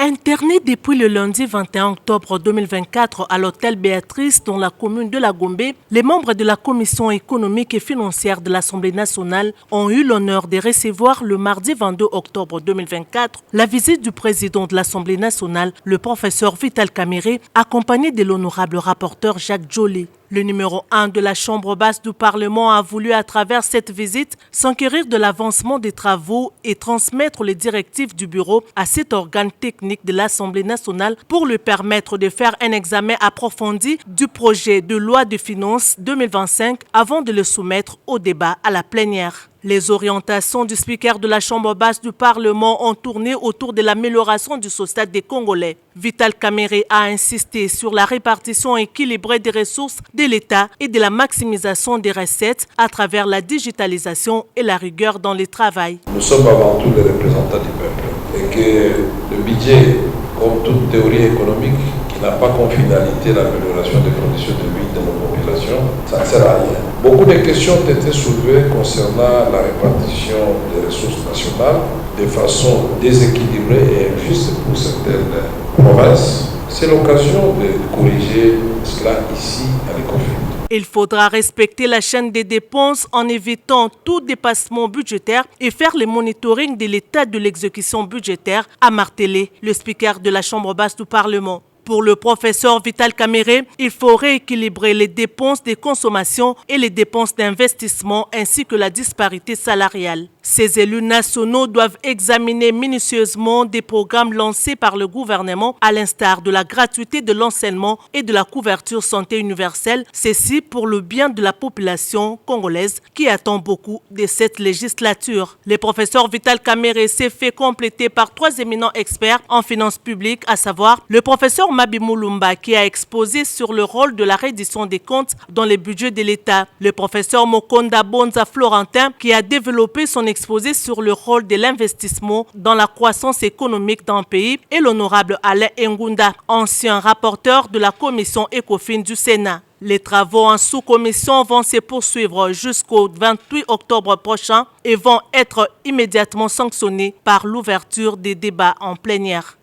Interné depuis le lundi 21 octobre 2024 à l'hôtel Béatrice dans la commune de La Gombe, les membres de la commission économique et financière de l'Assemblée nationale ont eu l'honneur de recevoir le mardi 22 octobre 2024 la visite du président de l'Assemblée nationale, le professeur Vital Kamerhe, accompagné de l'honorable rapporteur Jacques Joly. Le numéro 1 de la Chambre basse du Parlement a voulu, à travers cette visite, s'enquérir de l'avancement des travaux et transmettre les directives du bureau à cet organe technique de l'Assemblée nationale pour lui permettre de faire un examen approfondi du projet de loi de finances 2025 avant de le soumettre au débat à la plénière. Les orientations du speaker de la Chambre basse du Parlement ont tourné autour de l'amélioration du social des Congolais. Vital Kamerhe a insisté sur la répartition équilibrée des ressources de l'État et de la maximisation des recettes à travers la digitalisation et la rigueur dans le travail. Nous sommes avant tout les représentants du peuple et que le budget, comme toute théorie économique, qui n'a pas comme finalité l'amélioration des conditions de vie de nos populations, ça ne sert à rien. Beaucoup de questions ont été soulevées concernant la répartition des ressources nationales de façon déséquilibrée et injuste pour certaines provinces. C'est l'occasion de corriger cela ici à l'ECOFIN. Il faudra respecter la chaîne des dépenses en évitant tout dépassement budgétaire et faire le monitoring de l'état de l'exécution budgétaire, a martelé le speaker de la Chambre basse du Parlement. Pour le professeur Vital Kamerhe, il faut rééquilibrer les dépenses de consommation et les dépenses d'investissement ainsi que la disparité salariale. Ces élus nationaux doivent examiner minutieusement des programmes lancés par le gouvernement à l'instar de la gratuité de l'enseignement et de la couverture santé universelle, ceci pour le bien de la population congolaise qui attend beaucoup de cette législature. Le professeur Vital Kamerhe s'est fait compléter par 3 éminents experts en finances publiques, à savoir le professeur Mabi Moulumba qui a exposé sur le rôle de la reddition des comptes dans les budgets de l'État, le professeur Mokonda Bonza Florentin qui a développé son exposé sur le rôle de l'investissement dans la croissance économique d'un pays et l'honorable Alain Ngunda, ancien rapporteur de la commission ECOFIN du Sénat. Les travaux en sous-commission vont se poursuivre jusqu'au 28 octobre prochain et vont être immédiatement sanctionnés par l'ouverture des débats en plénière.